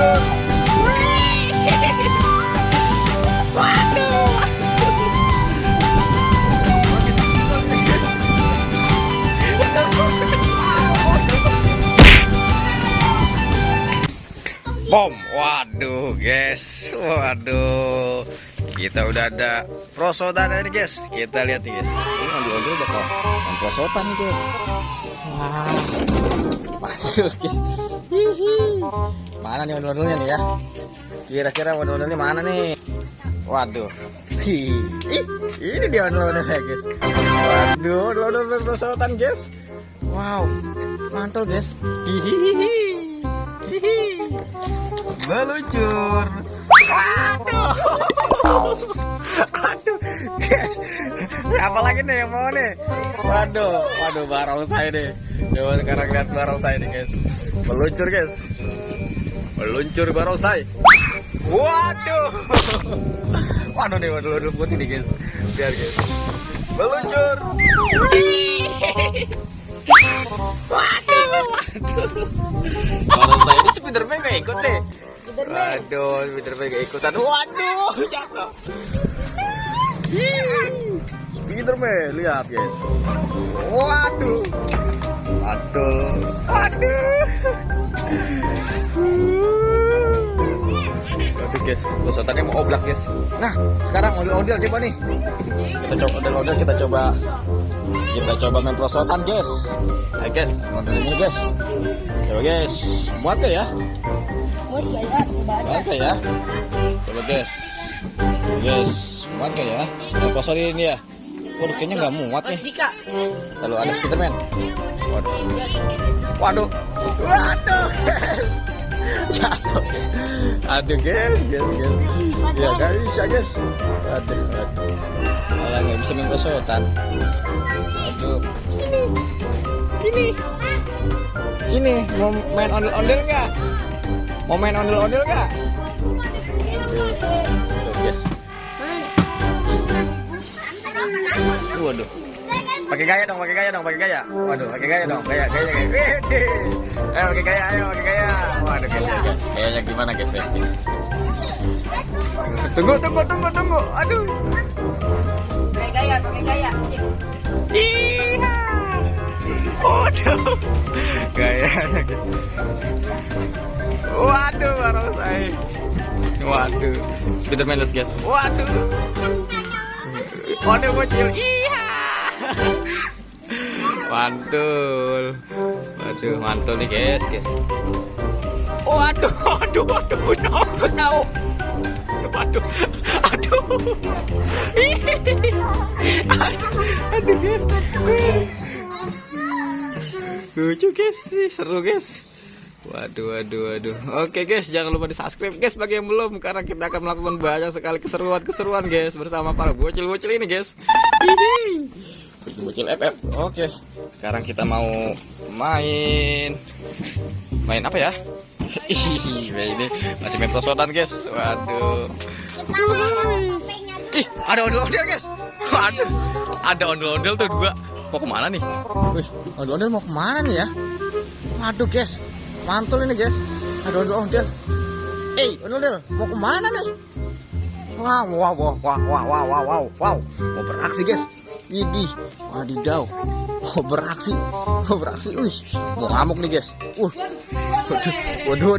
mundur. Waduh. Bom, waduh guys, waduh, kita udah ada prosotan ini guys. Kita lihat nih guys, ini ondel-ondel bakal prosotan nih guys. Wah, mantul guys. Hihi. Mana nih ondel-ondelnya nih ya? Kira-kira ondel-ondelnya mana nih? Waduh, hihi. Ini dia ondel-ondelnya guys. Waduh, ondel-ondel prosotan guys. Wow, mantul guys. Hihihi. Meluncur. Aduh. Aduh guys, apa lagi nih yang mau nih? Waduh barongsai nih. Coba sekarang lihat barongsai nih guys. Meluncur guys. Meluncur barongsai. Waduh. Waduh nih, waduh putih nih guys. Biar guys. Meluncur. Waduh. Barongsai ini Spiderman gak ikut deh. Waduh, Spiderman gak ikutan. Waduh, jatuh. Spiderman, lihat guys. Waduh. Mantul. Waduh. Waduh guys, pesotannya mau oblak guys. Nah, sekarang ondel-ondel coba nih. Kita coba ondel-ondel, kita coba main prosotan guys. Ayo guys, nonton ini guys. Coba guys, muat ya? Muat ya? Coba guys. Guys, muat ya? Main prosotan ini ya. Waduh, kayaknya nggak muat nih. Kalau ada Spiderman. Waduh. Waduh guys. Jatuh. Aduh guys. Ya gak bisa guys. Aduh. Malah nggak bisa main prosotan. Aduh. Sini, mau main ondel-ondel nggak? Mau main ondel-ondel nggak? Tuh guys. Waduh. Pakai gaya dong. Waduh, pakai gaya dong. Gaya. Ayo pakai gaya. Waduh guys. Gayanya gimana guys? Tunggu. Aduh. Pakai gaya. Iya. Waduh. Gayanya guys. Waduh, barongsai. Waduh. Spiderman lihat guys. Waduh. Waduh bocil. Iya. Mantul. Waduh, mantul nih guys. Waduh. No. Waduh. Aduh guys. Lucu guys, seru guys. Waduh. Oke guys, jangan lupa di subscribe guys bagi yang belum, karena kita akan melakukan banyak sekali keseruan guys bersama para bocil-bocil ini guys. Bocil FF. Oke, sekarang kita mau main apa ya? Ini masih main prosotan guys. Waduh. Ih, ada ondel-ondel guys. Waduh, ada ondel-ondel tuh dua. Mau kemana nih? Wih, ondel-ondel mau kemana nih ya? Waduh guys, mantul ini guys. Ada ondel-ondel. Ondel-ondel mau kemana nih? Wow. Mau beraksi guys. Widih, wadidaw. Mau beraksi. Wih, mau ngamuk nih guys. Waduh.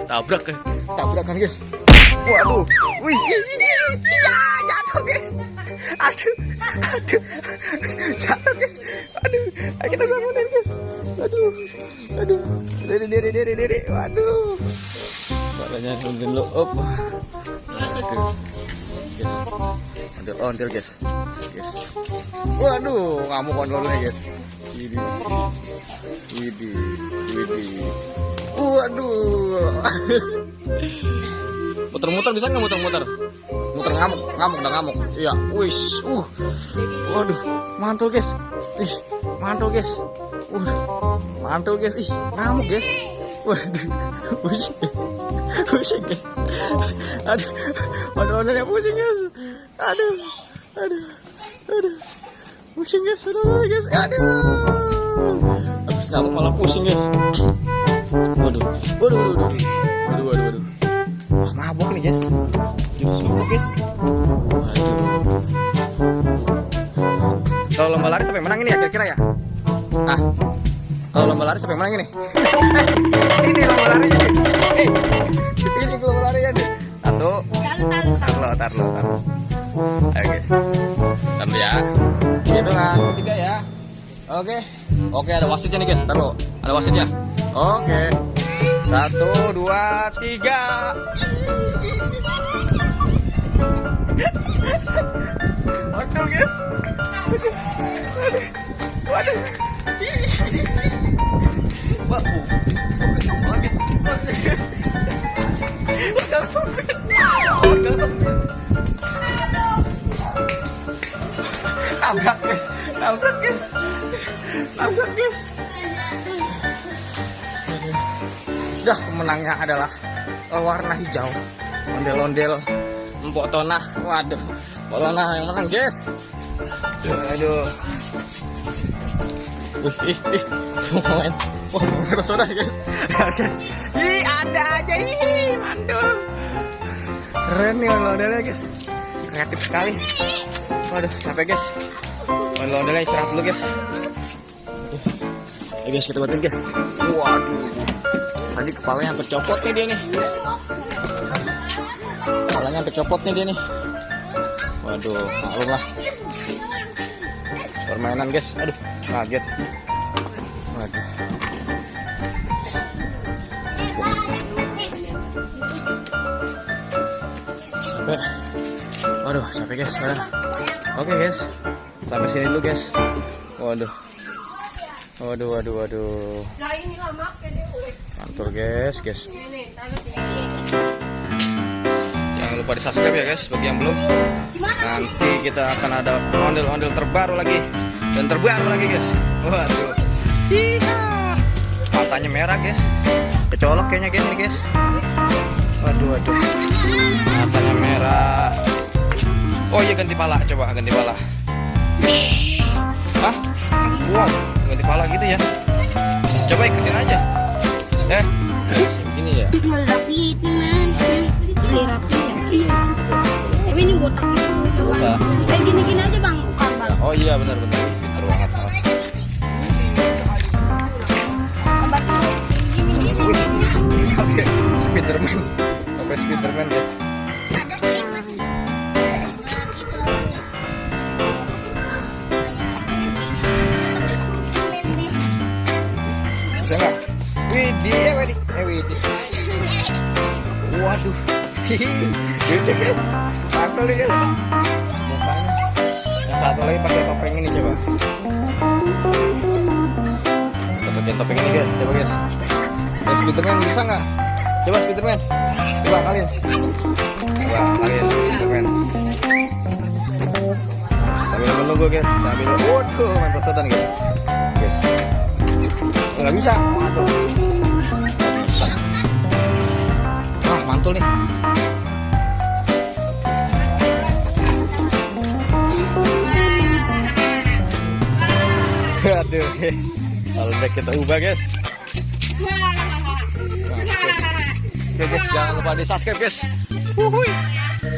Tabrakan guys. Waduh. Wih, iya, jatuh guys. Aduh. Jatuh guys. Aduh, ayo kita bangunin guys. Aduh. Diri. Waduh. Balanya nungguin lo up. Aduh. Guys. Ondel guys. Waduh, ngamuk ondel-ondelnya guys. Widih. Waduh. Muter-muter bisa nggak muter-muter? Muter ngamuk. Iya, wis. Waduh, mantul guys. Mantul guys. Ih, ngamuk guys. Waduh, pusing guys. Aduh, ondel-ondelnya pusing guys. Aduh. Pusing guys, guys. Aduh. Habis ngamuk malah pusing guys. Waduh. Waduh. Wah, mabok nih guys. Jurus mabok guys. Waduh. Kalau lomba lari siapa yang menang ini ya kira-kira ya? Ah, kalau lomba lari siapa yang menang ini? Sini lomba larinya nih. Sini lomba larinya nih. Satu. Taruh. Ayo guys. Taruh ya. Hitungan ketiga ya. Oke, ada wasitnya nih guys. Taruh. Ada wasitnya. Oke. 1, 2, 3. Oke guys. Waduh. Tabrak guys. Dah, pemenangnya adalah warna hijau. Ondel-ondel Mpok Tonah. Waduh, Mpok Tonah yang menang guys. Aduh. Main. Wah, bersoda guys. Ih, ada aja ini, mandul. Keren nih ondel-ondelnya guys. Kreatif sekali. Waduh, capek guys. Ondel-ondelnya istirahat dulu guys. Ayo guys, kita buatin guys. Waduh. Tadi kepalanya hampir copot nih dia nih. Kepalanya hampir copot nih dia nih. Waduh, maklum lah. Permainan guys. Aduh, kaget. Waduh. Sampai. Waduh, capek guys sekarang. Oke guys. Sampai sini dulu guys. Waduh. Mantul guys. Jangan lupa di subscribe ya guys bagi yang belum. Nanti kita akan ada ondel-ondel terbaru lagi dan terbaru lagi guys. Waduh. Matanya merah guys. Kecolok kayaknya guys nih guys. Waduh. Matanya merah. Oh iya, ganti pala, coba ganti pala. Hah? Wow, ganti pala gitu ya. Coba ikutin aja. Begini ya. Rapit man. Rapi ya. Tapi ini botak itu. Botak. Kayak gini-gini aja bang. Oh iya benar. Pintar banget. Spiderman. Sampai Spiderman guys. Bisa nggak? Widih. Waduh. Gitu kan? Mantul nih guys. Mukanya. Yang satu lagi pakai topeng ini coba. Pakai topeng ini guys, coba guys. Spiderman bisa nggak? Coba Spiderman. Coba kalian. Spiderman. Sambil menunggu guys, waduh, main pesotan guys. Nggak bisa. Waduh. Bisa. Wah, mantul nih. Aduh guys. Kalau udah kita ubah guys. Oke guys, jangan lupa di subscribe guys. Wuhui.